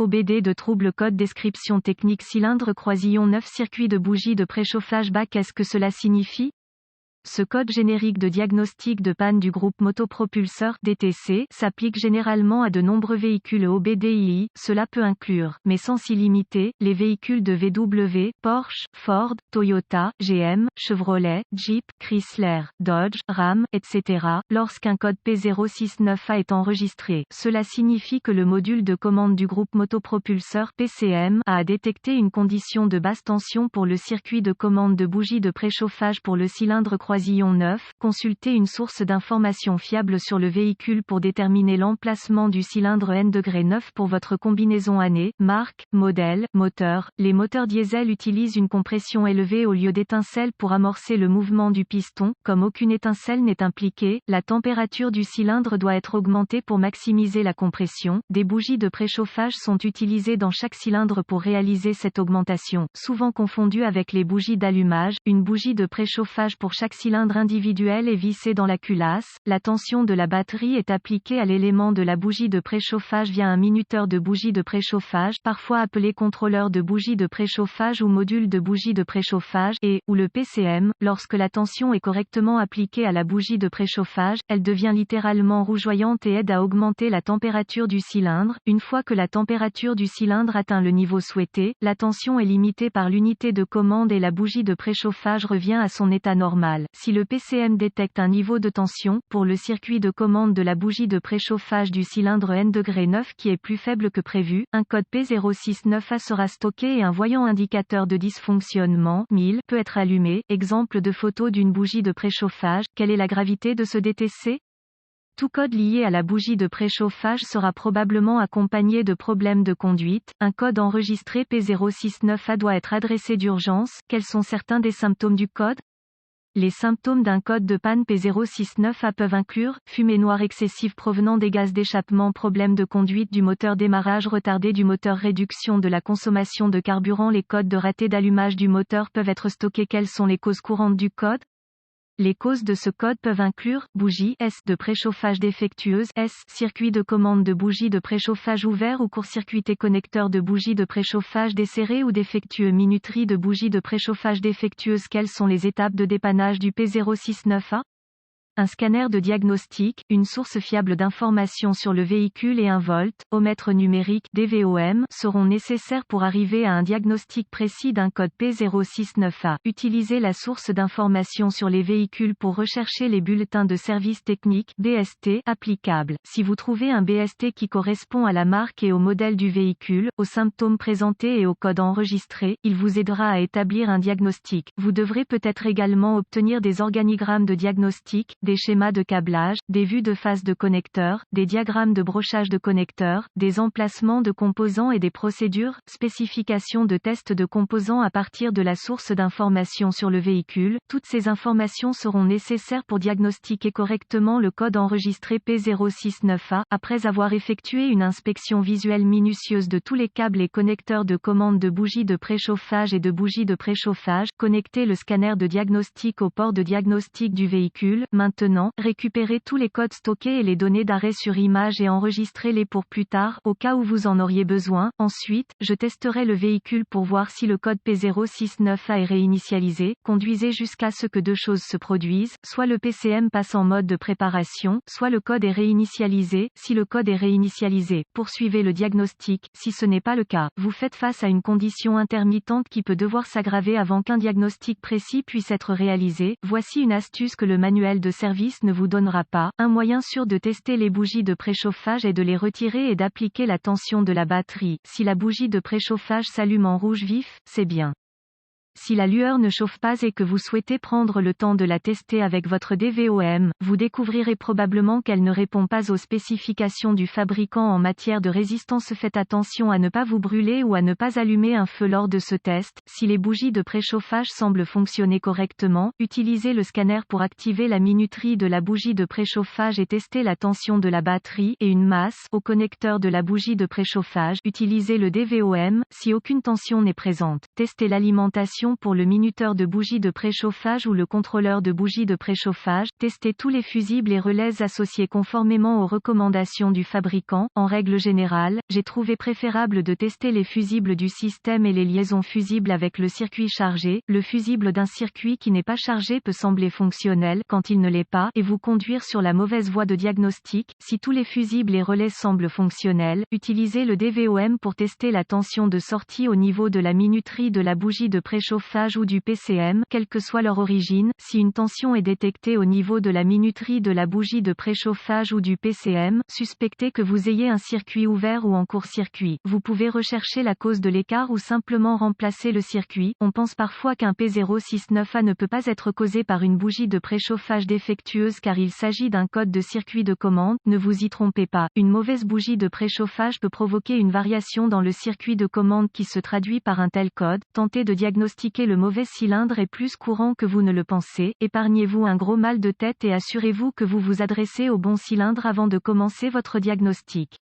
OBD de trouble code description technique cylindre croisillon 9 circuit de bougie de préchauffage bas. Qu'est-ce que cela signifie? Ce code générique de diagnostic de panne du groupe motopropulseur (DTC) s'applique généralement à de nombreux véhicules OBDII. Cela peut inclure, mais sans s'y limiter, les véhicules de VW, Porsche, Ford, Toyota, GM, Chevrolet, Jeep, Chrysler, Dodge, Ram, etc. Lorsqu'un code P069A est enregistré, cela signifie que le module de commande du groupe motopropulseur (PCM) a détecté une condition de basse tension pour le circuit de commande de bougie de préchauffage pour le cylindre croisillon 9, consultez une source d'information fiable sur le véhicule pour déterminer l'emplacement du cylindre N-9 pour votre combinaison année, marque, modèle, moteur. Les moteurs diesel utilisent une compression élevée au lieu d'étincelles pour amorcer le mouvement du piston. Comme aucune étincelle n'est impliquée, la température du cylindre doit être augmentée pour maximiser la compression. Des bougies de préchauffage sont utilisées dans chaque cylindre pour réaliser cette augmentation, souvent confondues avec les bougies d'allumage. Une bougie de préchauffage pour chaque cylindre individuel est vissée dans la culasse. La tension de la batterie est appliquée à l'élément de la bougie de préchauffage via un minuteur de bougie de préchauffage, parfois appelé contrôleur de bougie de préchauffage ou module de bougie de préchauffage, ou le PCM. Lorsque la tension est correctement appliquée à la bougie de préchauffage, elle devient littéralement rougeoyante et aide à augmenter la température du cylindre. Une fois que la température du cylindre atteint le niveau souhaité, la tension est limitée par l'unité de commande et la bougie de préchauffage revient à son état normal. Si le PCM détecte un niveau de tension, pour le circuit de commande de la bougie de préchauffage du cylindre N-9 qui est plus faible que prévu, un code P069A sera stocké et un voyant indicateur de dysfonctionnement, 1000, peut être allumé. Exemple de photo d'une bougie de préchauffage. Quelle est la gravité de ce DTC? Tout code lié à la bougie de préchauffage sera probablement accompagné de problèmes de conduite. Un code enregistré P069A doit être adressé d'urgence. Quels sont certains des symptômes du code? Les symptômes d'un code de panne P069A peuvent inclure fumée noire excessive provenant des gaz d'échappement, problème de conduite du moteur, démarrage retardé du moteur, réduction de la consommation de carburant. Les codes de raté d'allumage du moteur peuvent être stockés. Quelles sont les causes courantes du code? Les causes de ce code peuvent inclure bougie S de préchauffage défectueuse, circuit de commande de bougie de préchauffage ouvert ou court-circuité, connecteur de bougie de préchauffage desserré ou défectueux, minuterie de bougie de préchauffage défectueuse. Quelles sont les étapes de dépannage du P069A? Un scanner de diagnostic, une source fiable d'informations sur le véhicule et un voltomètre numérique (DVOM) seront nécessaires pour arriver à un diagnostic précis d'un code P069A. Utilisez la source d'informations sur les véhicules pour rechercher les bulletins de service technique (BST) applicables. Si vous trouvez un BST qui correspond à la marque et au modèle du véhicule, aux symptômes présentés et au code enregistré, il vous aidera à établir un diagnostic. Vous devrez peut-être également obtenir des organigrammes de diagnostic, des schémas de câblage, des vues de phase de connecteurs, des diagrammes de brochage de connecteurs, des emplacements de composants et des procédures, spécifications de tests de composants à partir de la source d'information sur le véhicule. Toutes ces informations seront nécessaires pour diagnostiquer correctement le code enregistré P069A. Après avoir effectué une inspection visuelle minutieuse de tous les câbles et connecteurs de commande de bougies de préchauffage et de bougies de préchauffage, connectez le scanner de diagnostic au port de diagnostic du véhicule. Maintenant, récupérez tous les codes stockés et les données d'arrêt sur image et enregistrez-les pour plus tard, au cas où vous en auriez besoin. Ensuite, je testerai le véhicule pour voir si le code P069A est réinitialisé. Conduisez jusqu'à ce que deux choses se produisent, soit le PCM passe en mode de préparation, soit le code est réinitialisé. Si le code est réinitialisé, poursuivez le diagnostic. Si ce n'est pas le cas, vous faites face à une condition intermittente qui peut devoir s'aggraver avant qu'un diagnostic précis puisse être réalisé. Voici une astuce que le manuel de service ne vous donnera pas. Un moyen sûr de tester les bougies de préchauffage est de les retirer et d'appliquer la tension de la batterie. Si la bougie de préchauffage s'allume en rouge vif, c'est bien. Si la lueur ne chauffe pas et que vous souhaitez prendre le temps de la tester avec votre DVOM, vous découvrirez probablement qu'elle ne répond pas aux spécifications du fabricant en matière de résistance. Faites attention à ne pas vous brûler ou à ne pas allumer un feu lors de ce test. Si les bougies de préchauffage semblent fonctionner correctement, utilisez le scanner pour activer la minuterie de la bougie de préchauffage et tester la tension de la batterie et une masse au connecteur de la bougie de préchauffage. Utilisez le DVOM. Si aucune tension n'est présente, testez l'alimentation recommandations pour le minuteur de bougie de préchauffage ou le contrôleur de bougie de préchauffage. Testez tous les fusibles et relais associés conformément aux recommandations du fabricant. En règle générale, j'ai trouvé préférable de tester les fusibles du système et les liaisons fusibles avec le circuit chargé. Le fusible d'un circuit qui n'est pas chargé peut sembler fonctionnel quand il ne l'est pas et vous conduire sur la mauvaise voie de diagnostic. Si tous les fusibles et relais semblent fonctionnels, utilisez le DVOM pour tester la tension de sortie au niveau de la minuterie de la bougie de préchauffage ou du PCM, quelle que soit leur origine. Si une tension est détectée au niveau de la minuterie de la bougie de préchauffage ou du PCM, suspectez que vous ayez un circuit ouvert ou en court-circuit. Vous pouvez rechercher la cause de l'écart ou simplement remplacer le circuit. On pense parfois qu'un P069A ne peut pas être causé par une bougie de préchauffage défectueuse car il s'agit d'un code de circuit de commande. Ne vous y trompez pas. Une mauvaise bougie de préchauffage peut provoquer une variation dans le circuit de commande qui se traduit par un tel code. Tenter de diagnostiquer le mauvais cylindre est plus courant que vous ne le pensez. Épargnez-vous un gros mal de tête et assurez-vous que vous vous adressez au bon cylindre avant de commencer votre diagnostic.